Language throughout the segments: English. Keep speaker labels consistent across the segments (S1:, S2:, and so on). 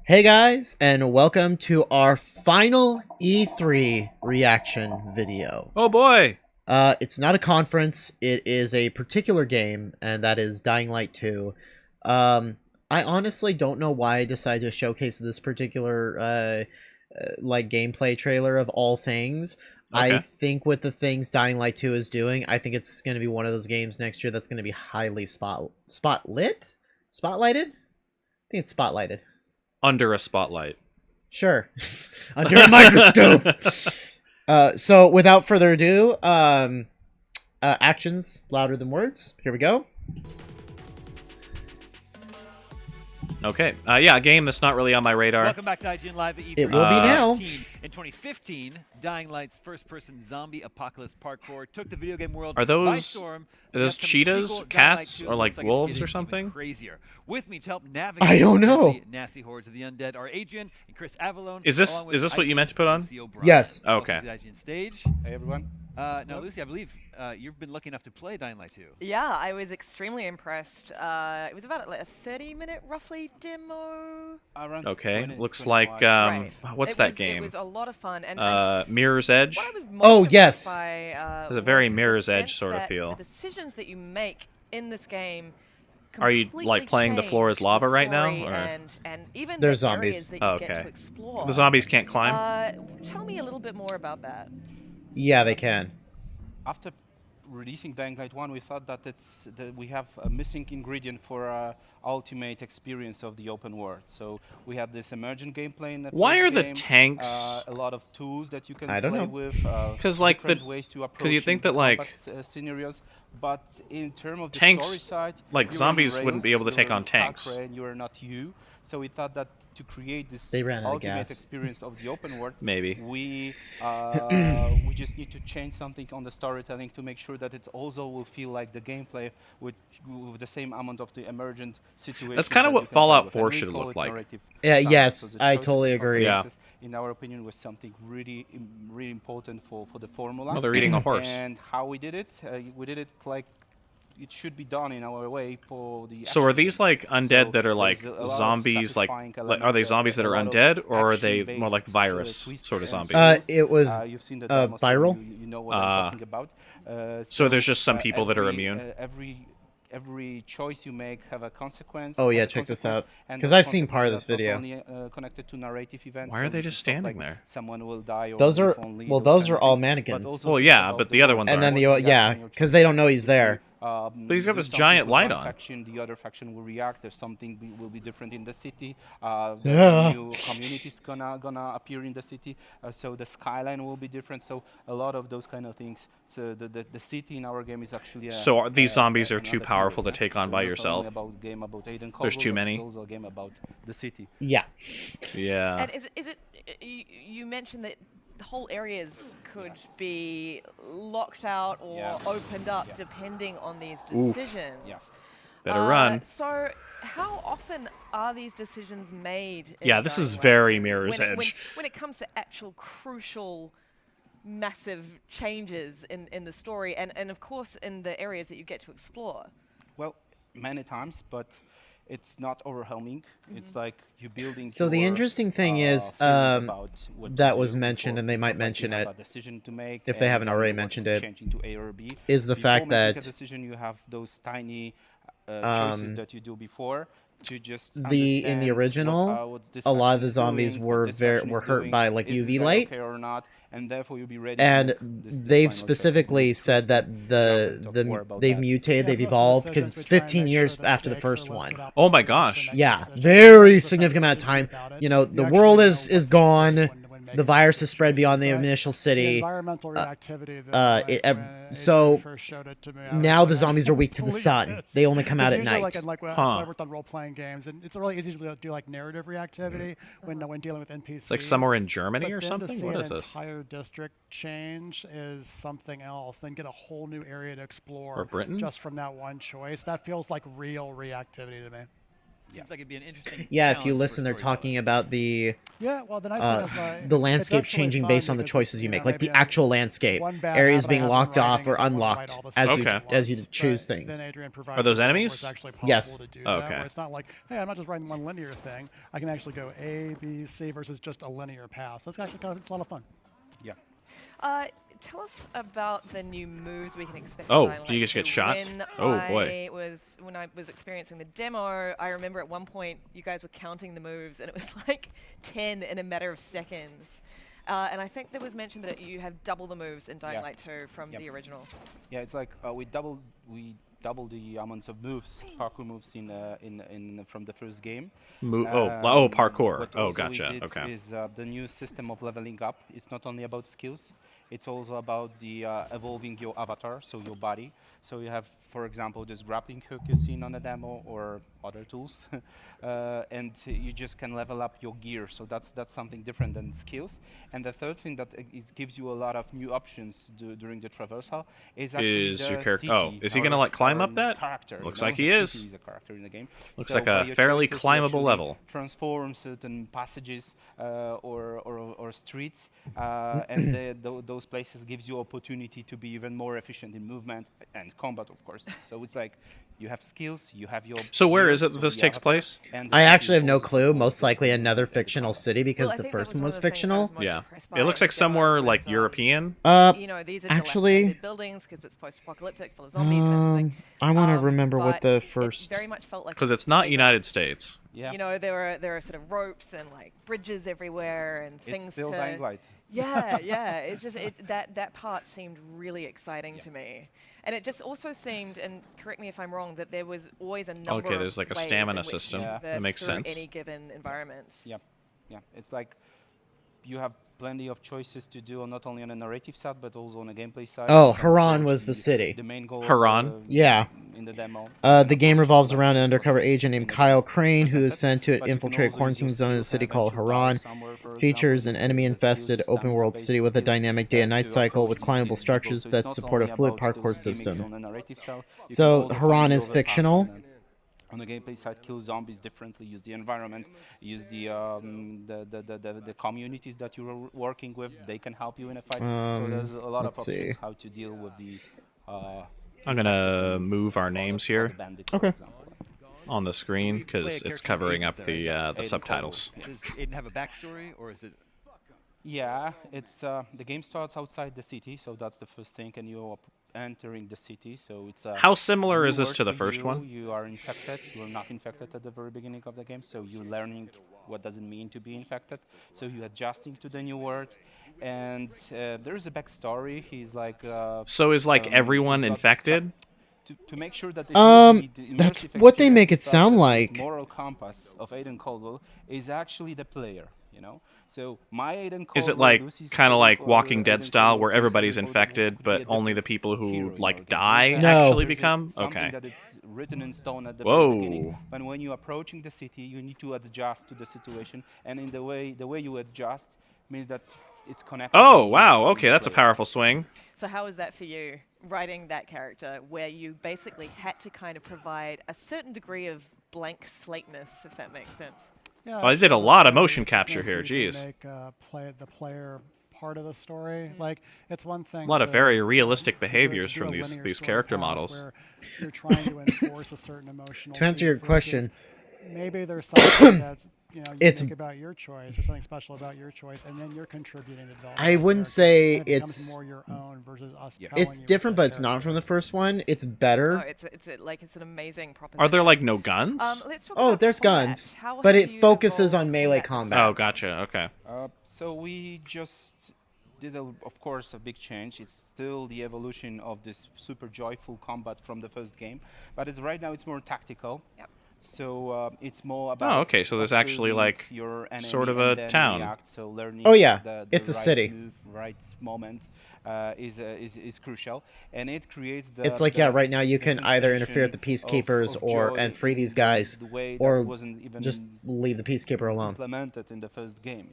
S1: Hey guys, and welcome to our final E3 reaction video.
S2: Oh boy!
S1: It's not a conference, it is a particular game, and that is Dying Light 2. I honestly don't know why I decided to showcase this particular, gameplay trailer of all things. I
S2: Okay.
S1: think with the things Dying Light 2 is doing, I think it's going to be one of those games next year that's going to be highly spotlighted? I think it's spotlighted.
S2: Under a spotlight.
S1: Sure. Under a microscope. So without further ado, actions louder than words. Here we go.
S2: Okay. Yeah, a game that's not really on my radar.
S3: Welcome back to IGN Live at E3.
S1: It will be now.
S3: In 2015, Dying Light's first-person zombie apocalypse parkour took the video game world
S2: Are
S3: by
S2: those
S3: storm.
S2: cheetahs,
S3: Sequel,
S2: cats,
S3: Dying Light 2,
S2: or like
S3: looks
S2: wolves
S3: it's
S2: or
S3: getting
S2: something?
S3: even crazier. With me to help navigate
S1: I don't know.
S3: the nasty hordes of the undead are Adrian and Chris Avalone.
S2: Is this what you meant to put on?
S1: Yes.
S2: Okay.
S3: Welcome to the IGN stage.
S4: Hey everyone.
S3: Now, Lucy, I believe you've been lucky enough to play Dying Light 2.
S5: Yeah, I was extremely impressed. It was about like a 30-minute roughly demo.
S4: Around
S2: Okay.
S4: 20,
S2: Looks
S4: 25.
S2: like
S5: Right.
S2: what's
S5: It
S2: that
S5: was,
S2: game?
S5: It was a lot of fun. And
S2: Mirror's Edge.
S5: what I was most
S1: Oh,
S5: impressed
S1: yes.
S5: by,
S2: There's a very
S5: was the
S2: Mirror's Edge
S5: sense
S2: sort of
S5: that
S2: feel.
S5: The decisions that you make in this game.
S2: Are you, like, playing the floor is lava right now,
S5: or?
S2: or-
S5: And even
S1: There's
S5: the
S1: zombies.
S5: areas that you
S2: Oh,
S5: get
S2: okay.
S5: to explore.
S2: The zombies can't climb?
S5: Tell me a little bit more about that.
S1: Yeah, they can.
S4: After releasing Dying Light 1, we thought that we have a missing ingredient for ultimate experience of the open world. So we had this emergent gameplay in the
S2: Why
S4: first
S2: are the
S4: game,
S2: tanks-
S4: a lot of tools that you can
S1: I don't
S4: play
S1: know.
S4: with.
S2: 'Cause, like,
S4: different ways to approach
S2: 'cause you think
S4: the
S2: that, like,
S4: combat, scenarios. But in terms of the
S2: tanks,
S4: story side,
S2: like,
S4: you're on
S2: zombies wouldn't be able to
S4: rails,
S2: take
S4: you're
S2: on tanks.
S4: Cochrane, you are not you. So we thought that to create this
S1: They ran out of
S4: ultimate
S1: gas.
S4: experience of the open world,
S2: Maybe.
S4: we just need to change something on the storytelling to make sure that it also will feel like the gameplay with the same amount of the emergent situation.
S2: That's kinda what Fallout 4 should look like.
S1: Yeah,
S4: So
S1: yes,
S4: the
S1: I
S4: choices
S1: totally
S4: of
S1: agree.
S2: Yeah.
S4: consequences, in our opinion, was something really important for the formula.
S2: Well, they're eating a horse.
S4: And how we did it like it should be done in our way for the.
S2: So are
S4: action
S2: these
S4: game.
S2: like undead
S4: So
S2: that are
S4: there's
S2: like
S4: a lot of
S2: zombies? Like,
S4: satisfying
S2: are they
S4: elements,
S2: zombies that
S4: a
S2: are
S4: lot of
S2: undead, or are they more
S4: action-based,
S2: like virus
S4: twists
S2: sort of
S4: and
S2: zombies?
S4: turns.
S1: It was
S4: You've seen the demo, so
S1: viral.
S4: you know what I'm talking about.
S2: So there's just some people that are immune?
S4: Every choice you make have a consequence.
S1: Oh, yeah,
S4: has a
S1: check this
S4: consequence,
S1: out,
S4: and
S1: 'cause
S4: those
S1: I've seen part of this
S4: consequences
S1: video.
S4: are not only, connected to narrative events.
S2: Why are
S4: so
S2: they just
S4: it's not
S2: standing
S4: like
S2: there?
S4: Someone will die. Or
S1: Those are
S4: live only,
S1: those
S4: kind
S1: are
S4: of
S1: all
S4: things, but
S1: mannequins.
S4: also
S2: Well,
S4: think
S2: yeah,
S4: about
S2: but
S4: the
S2: the other
S4: world
S2: ones
S1: And then
S4: around
S1: the
S4: us.
S1: because they don't know he's there.
S2: But he's got
S4: do
S2: this
S4: something
S2: giant
S4: with
S2: light
S4: one
S2: on.
S4: Faction, the other faction will react. There's something will be different in the city.
S1: Yeah.
S4: New communities gonna appear in the city. So the skyline will be different. So a lot of those kind of things. So the city in our game is actually.
S2: So are these zombies are too
S4: another
S2: powerful to
S4: theory,
S2: take on
S4: So
S2: by
S4: it's not only
S2: yourself?
S4: about game about Aiden
S2: There's
S4: Caldwell,
S2: too
S4: but
S2: many?
S4: It's also a game about the city.
S1: Yeah.
S2: Yeah.
S5: And is it you mentioned that the whole areas could be locked out or
S4: Yeah.
S5: opened up
S4: Yeah.
S5: depending on these
S2: Oof.
S5: decisions.
S4: Yeah.
S2: Better run.
S5: So how often are these decisions made? in
S2: Yeah, this
S5: Dying
S2: is
S5: Light
S2: very
S5: 2?
S2: Mirror's
S5: when
S2: Edge.
S5: when it comes to actual crucial, massive changes in the story and of course in the areas that you get to explore.
S4: Well, many times, but it's not overwhelming. It's like you're building.
S1: So the
S4: your,
S1: interesting thing is,
S4: feelings about what
S1: that
S4: to
S1: was
S4: do
S1: mentioned,
S4: before
S1: and they
S4: it's
S1: might
S4: not like
S1: mention
S4: you have
S1: it
S4: a decision to make
S1: if they
S4: and
S1: haven't
S4: you
S1: already
S4: want to
S1: mentioned it,
S4: change into A or B.
S1: is the
S4: Before
S1: fact
S4: making a
S1: that
S4: decision, you have those tiny
S1: um,
S4: choices that you do before to just
S1: in the
S4: understand
S1: original,
S4: what this
S1: a lot of
S4: faction
S1: the
S4: is
S1: zombies
S4: doing,
S1: were
S4: what this faction is
S1: hurt
S4: doing,
S1: by like
S4: is this
S1: UV
S4: guy
S1: light,
S4: okay or not, and therefore you'll be ready to
S1: and
S4: make this
S1: they've
S4: final choice.
S1: specifically
S4: This
S1: said that
S4: talk more about
S1: they've
S4: that.
S1: mutated, they've evolved because it's 15 years after the first one.
S2: Oh my gosh.
S1: Yeah, very significant amount of time. You know, the world is gone. The virus has spread beyond the initial city.
S6: Environmental reactivity.
S1: So
S6: first showed it to me,
S1: now the zombies are weak to the sun. They only come out at night.
S6: So I worked on role-playing games, and it's really easy to do like narrative reactivity when dealing with NPCs.
S2: It's like somewhere in Germany
S6: But
S2: or
S6: then
S2: something?
S6: To see
S2: What
S6: an
S2: is this?
S6: entire district change is something else. Then get a whole new area to explore.
S2: Or Britain?
S6: Just from that one choice. That feels like real reactivity to me.
S3: Seems like it'd be an interesting.
S1: Yeah, if you
S3: challenge for
S1: listen, they're
S3: storytelling.
S1: talking about the
S6: Yeah, well, the nice thing is
S1: the
S6: it's
S1: landscape
S6: actually
S1: changing
S6: fun
S1: based on the
S6: because it's,
S1: choices you
S6: you
S1: make,
S6: know,
S1: like the
S6: maybe
S1: actual landscape,
S6: one bad
S1: areas
S6: habit I
S1: being
S6: have in
S1: locked off
S6: writing
S1: or
S6: is I wanna write
S1: unlocked
S6: all the
S1: as
S6: stuff
S1: you
S2: Okay.
S6: at
S1: as you
S6: once,
S1: choose
S6: but
S1: things.
S6: Then Adrian provides
S2: Are those
S6: a world where
S2: enemies?
S6: It's actually possible
S1: Yes.
S6: to do
S2: Oh,
S6: that,
S2: okay.
S6: where it's not like, hey, I'm not just writing one linear thing. I can actually go A, B, C versus just a linear path. So it's actually it's a lot of fun.
S4: Yeah.
S5: Tell us about the new moves we can expect.
S2: Oh,
S5: in Dying
S2: do you
S5: Light
S2: just get
S5: 2.
S2: shot?
S5: When
S2: Oh, boy.
S5: when I was experiencing the demo, I remember at one point you guys were counting the moves, and it was like 10 in a matter of seconds. And I think there was mention that you have double the moves in Dying
S4: Yeah.
S5: Light 2 from
S4: Yep.
S5: the original.
S4: Yeah, it's like we doubled the amounts of moves, parkour moves in from the first game.
S2: Parkour.
S4: What
S2: Oh,
S4: also
S2: gotcha.
S4: We did
S2: Okay.
S4: is the new system of leveling up. It's not only about skills; it's also about the evolving your avatar, so your body. So you have, for example, this grappling hook you've seen on the demo, or other tools, and you just can level up your gear. So that's something different than skills. And the third thing that it gives you a lot of new options during the traversal is actually
S2: Is
S4: the
S2: your character?
S4: city,
S2: Oh, is he gonna like climb up that?
S4: Character,
S2: Looks
S4: you know?
S2: like he
S4: The
S2: is.
S4: city is a character in the game.
S2: Looks
S4: So
S2: like
S4: by
S2: a
S4: your
S2: fairly
S4: choices, you
S2: climbable
S4: actually
S2: level.
S4: transform certain passages or streets, and those places gives you opportunity to be even more efficient in movement and combat, of course. So it's like you have skills, you have your.
S2: So where
S4: gear,
S2: is it
S4: so
S2: that this
S4: the
S2: takes
S4: avatar,
S2: place?
S4: and the
S1: I
S4: city
S1: actually
S4: is
S1: have no
S4: also
S1: clue.
S4: supported
S1: Most likely
S4: in
S1: another
S4: the
S1: fictional
S4: combat.
S1: city because
S5: Well, I
S1: the
S5: think that
S1: first one
S5: one
S1: was
S5: of the things I was
S1: fictional.
S5: most
S2: Yeah.
S5: impressed by
S2: It looks
S5: in
S2: like
S5: the demo
S2: somewhere
S5: was,
S2: like European.
S5: you know, these are
S1: Actually,
S5: dilapidated buildings because it's post-apocalyptic, full of zombies and everything.
S1: I want to remember what
S5: but
S1: the
S5: it
S1: first.
S5: very much felt like
S2: Because
S5: a
S2: it's not
S5: playground.
S2: United States.
S4: Yeah,
S5: You know, there are sort of ropes and like bridges everywhere and
S4: it's
S5: things
S4: still
S5: to.
S4: Dying Light.
S5: Yeah, yeah. It's just that part seemed really exciting to me, and it just also seemed, and correct me if I'm wrong, that there was always a number.
S2: Okay, there's
S5: of
S2: like a
S5: ways
S2: stamina
S5: in which
S2: system.
S5: you
S4: Yeah.
S2: That
S5: traverse
S2: makes
S5: through
S2: sense.
S5: any given environment.
S4: Yeah, yeah. It's like you have plenty of choices to do, not only on a narrative side, but also on a gameplay side.
S1: Oh,
S4: You can
S1: Haran
S4: approach
S1: was the city.
S4: The main goal.
S2: Haran?
S1: Yeah.
S4: In the demo.
S1: The game revolves around an undercover agent named Kyle Crane who is sent to infiltrate a quarantine zone in a city called Haran. Features an enemy-infested open-world city with a dynamic day and night cycle with climbable structures that support a fluid parkour system. So Haran is fictional.
S4: On the gameplay side, kill zombies differently, use the environment, use the communities that you're working with. They can help you in a fight. So there's a lot of
S1: let's see.
S4: options how to deal with the.
S2: I'm gonna move our names here
S4: bandits,
S1: Okay.
S4: For example.
S2: on the screen
S3: You play a
S2: because it's
S3: character
S2: covering
S3: named
S2: up
S3: Aiden,
S2: the
S4: Aiden
S2: subtitles.
S4: Caldwell.
S3: Does Aiden have a backstory, or is it?
S4: Yeah, it's the game starts outside the city, so that's the first thing, and you're entering the city. So it's
S2: How similar
S4: new
S2: is this
S4: world
S2: to the
S4: for
S2: first
S4: you.
S2: one?
S4: You are infected. You are not infected at the very beginning of the game, so you're learning what does it mean to be infected. So you're adjusting to the new world, and there is a backstory. He's like.
S2: So is like everyone
S4: he's got
S2: infected?
S4: To make sure that
S1: that's what they make it sound like.
S4: Moral compass of Aiden Caldwell is actually the player, you know. So my Aiden Caldwell.
S2: Is it like kind of like Walking Dead style where everybody's infected, but only the people who like die
S1: No.
S2: actually
S4: There's
S2: become?
S4: something
S2: Okay.
S4: that it's written in stone at the
S2: Whoa.
S4: very beginning. But when you're approaching the city, you need to adjust to the situation, and in the way you adjust means that it's connected.
S2: Oh
S4: to you
S2: wow.
S4: as
S2: Okay, that's a
S4: player.
S2: powerful swing.
S5: So how was that for you, writing that character, where you basically had to kind of provide a certain degree of blank slateness, if that makes sense?
S6: Yeah,
S2: Well, I did a
S6: actually,
S2: lot of
S6: it's
S2: motion
S6: nice
S2: capture
S6: to
S2: here, jeez.
S6: Make the player part of the story. Like it's one thing.
S2: A lot of
S6: to-
S2: very realistic
S6: to do- to
S2: behaviors
S6: do
S2: from
S6: a
S2: these
S6: linear story
S2: character
S6: path
S2: models.
S6: where you're trying to enforce a certain emotional.
S1: To answer
S6: beat
S1: your
S6: versus
S1: question,
S6: maybe there's something that's
S1: It's-
S6: unique about your choice or something special about your choice, and then you're contributing to the development.
S1: I
S6: of the
S1: wouldn't
S6: character,
S1: say
S6: and it becomes
S1: it's-
S6: more your own versus us. telling
S1: It's
S6: you what
S1: different,
S6: that
S1: but it's not
S6: character
S1: from the
S6: is.
S1: first one. It's
S5: Oh,
S1: better.
S5: it's an amazing proposition.
S2: Are there like no guns?
S5: Let's talk
S1: Oh,
S5: about
S1: there's
S5: combat.
S1: guns,
S5: How
S1: but
S5: have
S1: it
S5: you
S1: focuses
S5: evolved
S1: on
S5: in
S1: melee
S5: that
S1: combat.
S2: Oh, gotcha. Okay.
S4: So we just did, of course, a big change. It's still the evolution of this super joyful combat from the first game, but right now it's more tactical.
S5: Yep.
S4: So it's more about.
S2: okay, so there's actually,
S4: observing
S2: like,
S4: your enemy
S2: sort of
S4: and
S2: a
S4: then
S2: town.
S4: react, so learning
S1: Oh, yeah,
S4: the
S1: it's a
S4: right
S1: city.
S4: move, right moment is crucial, and it creates the.
S1: It's like, yeah, right now you can either interfere with the peacekeepers and free these guys,
S4: the way that
S1: or
S4: wasn't even
S1: just leave the peacekeeper alone.
S4: implemented in the first game,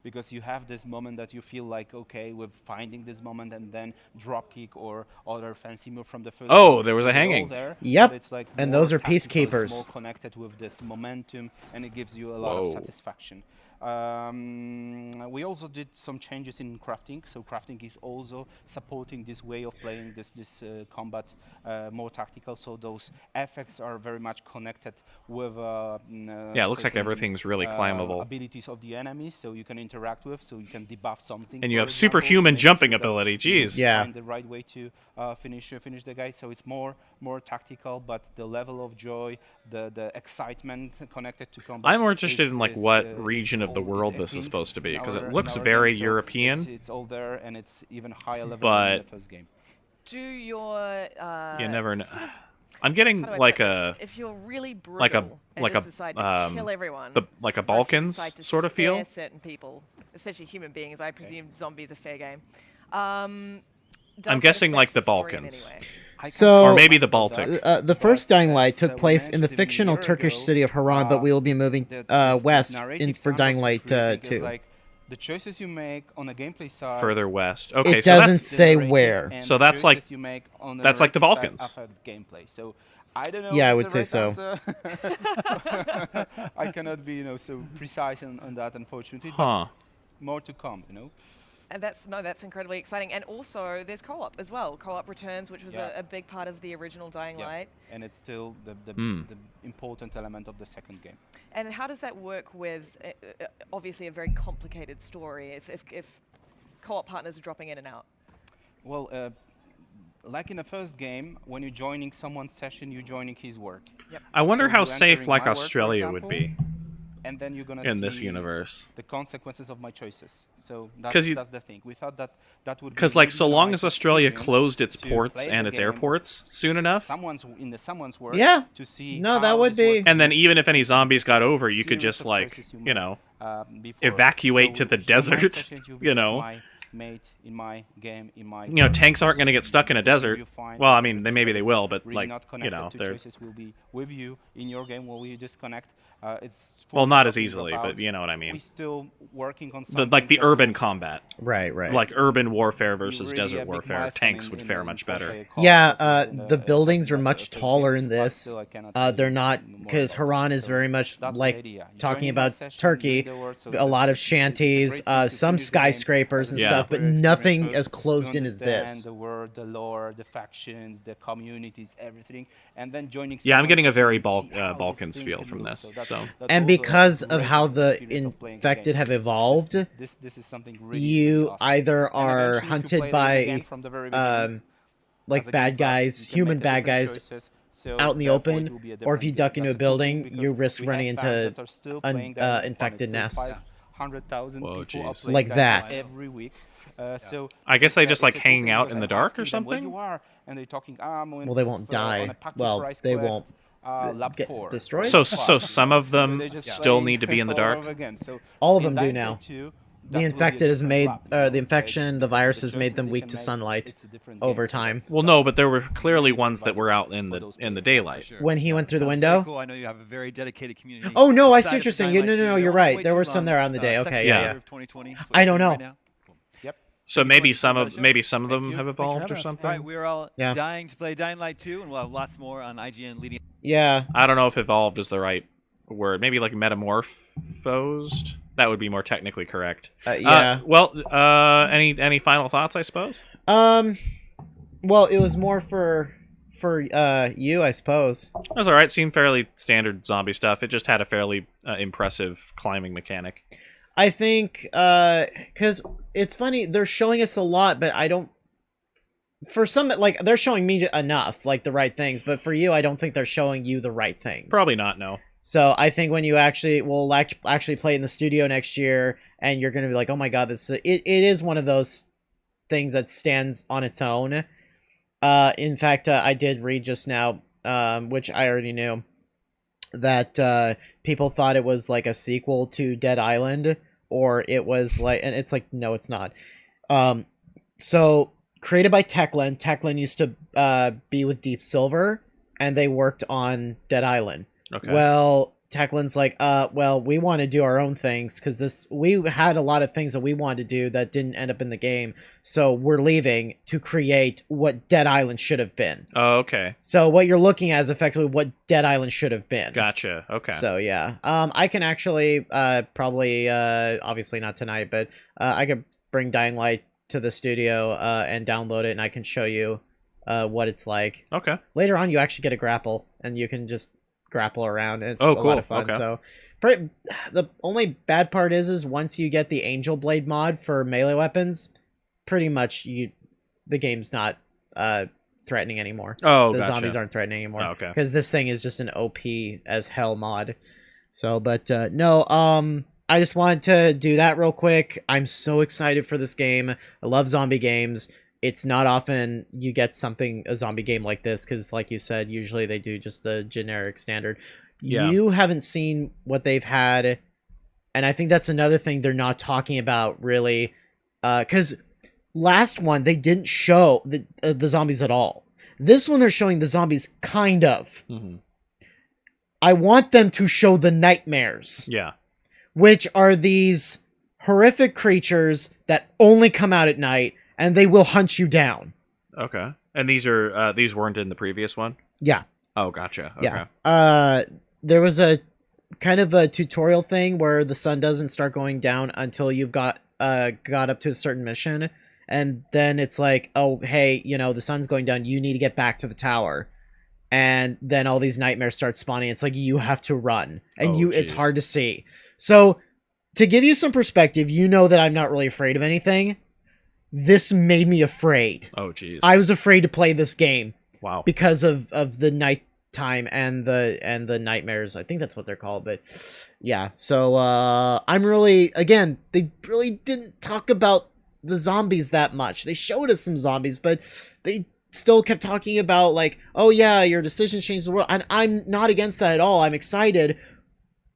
S4: because you have this moment that you feel like, okay, we're finding this moment, and then drop kick or other fancy move from the first
S2: Oh,
S4: game.
S2: there was a
S4: So they're all
S2: hanging.
S4: there,
S1: Yep,
S4: but it's like
S1: and
S4: more
S1: those are
S4: tactical, it's
S1: peacekeepers.
S4: more connected with this momentum, and it gives you a lot
S2: Whoa.
S4: of satisfaction. We also did some changes in crafting, so crafting is also supporting this way of playing this combat more tactical, so those effects are very much connected with
S2: Yeah, it looks like
S4: certain,
S2: everything's really climbable.
S4: abilities of the enemies, so you can interact with, so you can debuff something,
S2: And you
S4: for
S2: have
S4: example,
S2: superhuman
S4: making
S2: jumping
S4: sure that
S2: ability,
S4: you
S2: jeez.
S1: Yeah.
S4: find the right way to finish the guy, so it's more tactical, but the level of joy, the excitement connected to combat.
S2: I'm more interested in like what
S4: is
S2: region of the
S4: all-
S2: world
S4: I
S2: this is
S4: think
S2: supposed to be,
S4: in
S2: because it
S4: our-
S2: looks
S4: in our
S2: very
S4: game, so
S2: European.
S4: It's all there, and it's even higher level
S2: But-
S4: than the first game.
S5: Do your
S2: You never know.
S5: sort of-
S2: I'm getting
S5: how do I
S2: like
S5: put
S2: a
S5: this? If you're really brutal
S2: like a-
S5: and
S2: like
S5: just
S2: a,
S5: decide to kill everyone,
S2: like a
S5: or if you
S2: Balkans
S5: decide to
S2: sort of feel.
S5: spare certain people, especially human beings. I presume zombies are fair game. Does
S2: I'm
S5: that
S2: guessing like
S5: affect
S2: the
S5: story in any
S2: Balkans.
S5: way?
S1: So-
S2: Or maybe the Baltic.
S1: The first
S4: But
S1: Dying Light
S4: as,
S1: took
S4: we
S1: place in the
S4: mentioned even a
S1: fictional
S4: year
S1: Turkish
S4: ago,
S1: city of Haran, but we will be moving
S4: this
S1: west
S4: narrative
S1: for
S4: soundtracks
S1: Dying
S4: you're
S1: Light
S4: creating is
S1: 2.
S4: like the choices you make on a gameplay side.
S2: Further west. Okay,
S1: It
S2: so
S1: doesn't
S2: that's
S1: say
S4: narrative
S1: where.
S4: and
S2: So
S4: the
S2: that's like-
S4: choices you make on
S2: that's like the
S4: narrative side
S2: Balkans.
S4: affect gameplay. So I don't know.
S1: Yeah, I
S4: if
S1: would
S4: it's
S1: say
S4: the
S1: so.
S4: right answer. I cannot be, so precise on that, unfortunately. But
S2: Huh.
S4: more to come,
S5: And that's incredibly exciting. And also, there's co-op as well. Co-op returns, which was
S4: Yeah.
S5: a big part of the original Dying
S4: Yeah.
S5: Light.
S4: And it's still the important element of the second game.
S5: And how does that work with obviously a very complicated story? If co-op partners are dropping in and out.
S4: Well, like in the first game, when you're joining someone's session, you're joining his work.
S2: I wonder
S4: So
S2: how
S4: you're
S2: safe
S4: entering
S2: like
S4: my work, for
S2: Australia would
S4: example,
S2: be
S4: and then you're gonna
S2: in
S4: see
S2: this universe.
S4: the consequences of my choices. So
S2: 'Cause you-
S4: that's the thing. We thought that would be
S2: Because like
S4: really
S2: so long
S4: nice
S2: as Australia
S4: experience
S2: closed its
S4: to
S2: ports
S4: play
S2: and
S4: the
S2: its
S4: game
S2: airports soon enough,
S4: someone's work.
S1: Yeah.
S4: To see
S1: No, that
S4: how
S1: would
S4: this
S1: be-
S4: work
S2: and then
S4: works,
S2: even if any zombies got over, you could
S4: series
S2: just
S4: of
S2: like,
S4: choices you
S2: you
S4: make,
S2: know,
S4: before.
S2: evacuate to the
S4: in my
S2: desert,
S4: session, you'll be
S2: you
S4: with
S2: know.
S4: my mate in my game, in my
S2: Tanks aren't going to get stuck in a desert.
S4: You find
S2: Well, I
S4: that
S2: mean,
S4: everything
S2: maybe they
S4: that is
S2: will, but
S4: really
S2: like,
S4: not
S2: you
S4: connected
S2: know,
S4: to
S2: they're
S4: choices will be with you in your game while you disconnect. It's
S2: well,
S4: fully
S2: not as
S4: talking
S2: easily,
S4: about
S2: but you know what I
S4: we're
S2: mean.
S4: still working on
S2: The
S4: something
S2: like the
S4: that
S2: urban
S4: will
S2: combat,
S1: Right.
S2: like urban warfare
S4: be
S2: versus
S4: really a
S2: desert
S4: big
S2: warfare,
S4: milestone
S2: tanks
S4: in-
S2: would
S4: in-
S2: fare
S4: in
S2: much
S4: four-player
S2: better.
S4: co-op
S1: Yeah,
S4: versus in
S1: the buildings are
S4: second
S1: much
S4: first game,
S1: taller in
S4: but
S1: this.
S4: still I cannot tell
S1: They're
S4: you
S1: not,
S4: more
S1: because
S4: about it.
S1: Haran is
S4: So
S1: very much
S4: that's the
S1: like
S4: idea. You're
S1: talking
S4: joining my
S1: about
S4: session,
S1: Turkey,
S4: doing the work, so
S1: a lot of
S4: it's a
S1: shanties,
S4: great thing to
S1: some
S4: finish the game
S1: skyscrapers
S4: as
S1: and
S4: a
S1: stuff, but
S4: single player
S1: nothing
S4: experience
S1: as
S4: first,
S1: closed
S4: to
S1: in as
S4: understand
S1: this.
S4: the world, the lore, the factions, the communities, everything, and then joining.
S2: Yeah, I'm
S4: someone's
S2: getting a
S4: session
S2: very
S4: and see how this
S2: Balkans
S4: thing
S2: feel
S4: can
S2: from
S4: look.
S2: this.
S4: That's-
S2: So
S4: that's
S1: And
S4: also a
S1: because of
S4: great
S1: how the
S4: experience of playing the
S1: infected
S4: game.
S1: have
S4: So
S1: evolved,
S4: this is something really,
S1: you
S4: really awesome.
S1: either
S4: And
S1: are
S4: eventually, if you
S1: hunted
S4: play the game again
S1: by
S4: from the very beginning,
S1: like
S4: as a
S1: bad
S4: game pass,
S1: guys,
S4: you can
S1: human
S4: make the
S1: bad
S4: different
S1: guys
S4: choices. So
S1: out in the
S4: therefore it
S1: open,
S4: will be a
S1: or if
S4: different
S1: you
S4: game.
S1: duck into a
S4: That's cool thing
S1: building,
S4: because
S1: you risk
S4: we have
S1: running
S4: fans
S1: into
S4: that are still playing that game, and
S1: infected
S4: still
S1: nests.
S4: 500,000
S2: Whoa,
S4: people are
S2: jeez.
S4: playing
S1: Like
S4: that
S1: that.
S4: every week. So
S2: I guess
S4: it's
S2: they
S4: a-
S2: just
S4: it's a
S2: like
S4: cool
S2: hanging
S4: thing
S2: out
S4: because
S2: in the
S4: I'm
S2: dark or
S4: asking them where
S2: something?
S4: you are, and they're talking. I'm
S1: Well, they won't die.
S4: on a Pact
S1: Well,
S4: of Rice
S1: they
S4: quest,
S1: won't
S4: Lab
S1: get
S4: 4.
S1: destroyed?
S2: So some of them
S4: they're just
S2: still
S4: playing
S2: need to be in the
S4: all
S2: dark.
S4: over again. So
S1: All of
S4: in
S1: them do
S4: Dying
S1: now.
S4: Light 2,
S1: The
S4: that will be a
S1: infected has
S4: different
S1: made
S4: lab,
S1: the
S4: it's like
S1: infection, the virus has
S4: choices
S1: made them
S4: that
S1: weak
S4: you
S1: to
S4: can make,
S1: sunlight
S4: it's a different
S1: over
S4: game, so
S1: time.
S4: that's-
S2: Well, no, but there were clearly ones that were out in
S4: for
S2: the
S4: those
S2: in the
S4: players.
S2: daylight.
S3: Sure.
S1: When he went through the
S3: Sounds very
S1: window?
S3: cool. I know you have a very dedicated community.
S1: Oh, no, I see
S3: Excited
S1: what you're
S3: for
S1: saying.
S3: Dying
S1: No,
S3: Light
S1: no, no,
S3: 2.
S1: you're
S3: Don't wanna
S1: right.
S3: wait
S1: There
S3: too
S1: were some
S3: long.
S1: there on the day.
S3: Second
S1: Okay,
S2: yeah,
S1: yeah.
S3: quarter of 2020 is what
S1: I
S3: it's
S1: don't
S3: doing
S1: know.
S3: right now. Cool.
S4: Yep.
S2: So
S3: Thanks so
S2: maybe
S3: much for
S2: some
S3: coming on
S2: of
S3: the show.
S2: maybe some of
S4: Thank
S2: them
S4: you.
S2: have
S4: Thanks for
S2: evolved
S6: having
S2: or
S6: us.
S3: All right,
S2: something.
S3: we're all
S1: Yeah.
S3: dying to play Dying Light 2, and we'll have lots more on IGN leading.
S1: Yeah.
S2: I don't know if evolved is the right word. Maybe like metamorphosed. That would be more technically correct.
S1: Yeah.
S2: Well, any final thoughts? I suppose.
S1: Well, it was more for you, I suppose.
S2: That was all right. Seemed fairly standard zombie stuff. It just had a fairly impressive climbing mechanic.
S1: I think because it's funny, they're showing us a lot, but I don't. For some, like, they're showing me enough, like the right things, but for you, I don't think they're showing you the right things.
S2: Probably not. No.
S1: So I think when you actually will actually play in the studio next year, and you're gonna be like, oh my god, it is one of those things that stands on its own. In fact, I did read just now, which I already knew, that people thought it was like a sequel to Dead Island, or it was like, and it's like, no, it's not. So created by Techland. Techland used to be with Deep Silver, and they worked on Dead Island.
S2: Okay.
S1: Well, Techland's like, well, we want to do our own things because we had a lot of things that we wanted to do that didn't end up in the game. So we're leaving to create what Dead Island should have been.
S2: Oh, okay.
S1: So what you're looking at is effectively what Dead Island should have been.
S2: Gotcha. Okay.
S1: So yeah, I can actually probably obviously not tonight, but I could bring Dying Light to the studio and download it, and I can show you what it's like.
S2: Okay.
S1: Later on, you actually get a grapple, and you can just grapple around. And it's
S2: Oh,
S1: a
S2: cool.
S1: lot of fun.
S2: Okay.
S1: So the only bad part is once you get the Angel Blade mod for melee weapons, pretty much the game's not threatening anymore.
S2: Oh,
S1: the
S2: gotcha.
S1: zombies aren't threatening anymore.
S2: Oh, okay.
S1: Because this thing is just an OP as hell mod. So, but no, I just wanted to do that real quick. I'm so excited for this game. I love zombie games. It's not often you get a zombie game like this, because like you said, usually they do just the generic standard.
S2: Yeah.
S1: You haven't seen what they've had, and I think that's another thing they're not talking about really, because last one they didn't show the zombies at all. This one they're showing the zombies kind of.
S2: Mm-hmm.
S1: I want them to show the nightmares,
S2: Yeah.
S1: which are these horrific creatures that only come out at night, and they will hunt you down.
S2: Okay. And these weren't in the previous one?
S1: Yeah.
S2: Oh, gotcha. Okay.
S1: Yeah. There was a kind of a tutorial thing where the sun doesn't start going down until you've got up to a certain mission, and then it's like, oh, hey, the sun's going down, you need to get back to the tower. And then all these nightmares start spawning. It's like you have to run, and it's hard to see. So to give you some perspective, that I'm not really afraid of anything. This made me afraid.
S2: Oh, jeez.
S1: I was afraid to play this game.
S2: Wow.
S1: Because of the nighttime and the nightmares. I think that's what they're called. But yeah, so I'm really, again, they really didn't talk about the zombies that much. They showed us some zombies, but they still kept talking about like, oh yeah, your decision changed the world. And I'm not against that at all. I'm excited.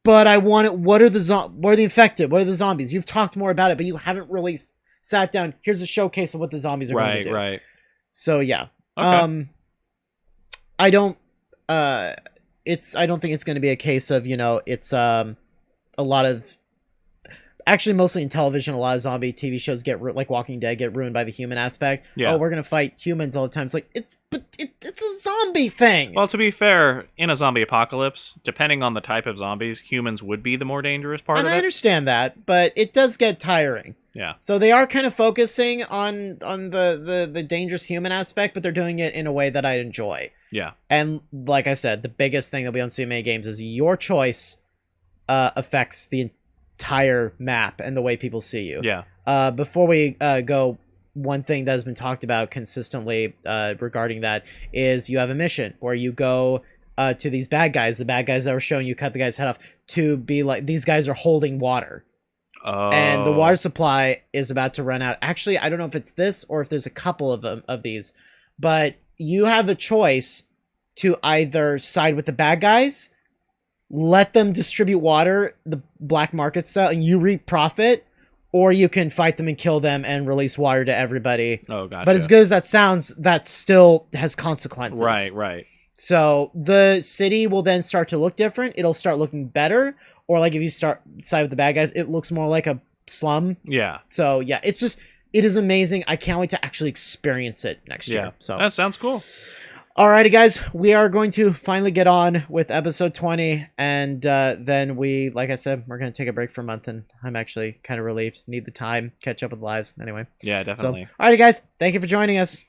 S1: But I want it. What are the infected? What are the zombies? You've talked more about it, but you haven't really sat down. Here's a showcase of what the zombies are going to do.
S2: Right.
S1: So yeah.
S2: Okay.
S1: I don't think it's going to be a case of, it's a lot of, actually mostly in television, a lot of zombie TV shows like Walking Dead get ruined by the human aspect.
S2: Yeah.
S1: Oh, we're going to fight humans all the time. It's like, it's a zombie thing.
S2: Well, to be fair, in a zombie apocalypse, depending on the type of zombies, humans would be the more dangerous part
S1: and
S2: of
S1: I
S2: it.
S1: understand that, but it does get tiring.
S2: Yeah.
S1: So they are kind of focusing on the dangerous human aspect, but they're doing it in a way that I enjoy.
S2: Yeah.
S1: And like I said, the biggest thing that we don't see in many games is your choice affects the entire map and the way people see you.
S2: Yeah.
S1: Before we go, one thing that has been talked about consistently regarding that is you have a mission where you go to these bad guys, the bad guys that were showing you cut the guy's head off, to be like, these guys are holding water.
S2: Oh.
S1: And the water supply is about to run out. Actually, I don't know if it's this or if there's a couple of these, but you have a choice to either side with the bad guys, let them distribute water, the black market style, and you reap profit, or you can fight them and kill them and release water to everybody.
S2: Oh, gotcha.
S1: But as good as that sounds, that still has consequences.
S2: Right.
S1: So the city will then start to look different. It'll start looking better. Or like if you start side with the bad guys, it looks more like a slum.
S2: Yeah.
S1: So yeah, it is amazing. I can't wait to actually experience it next year. So
S2: that sounds cool.
S1: Alrighty, guys, we are going to finally get on with episode 20, and then like I said, we're going to take a break for a month, and I'm actually kind of relieved. Need the time, catch up with lives. Anyway.
S2: Yeah, definitely.
S1: So, alrighty, guys, thank you for joining us.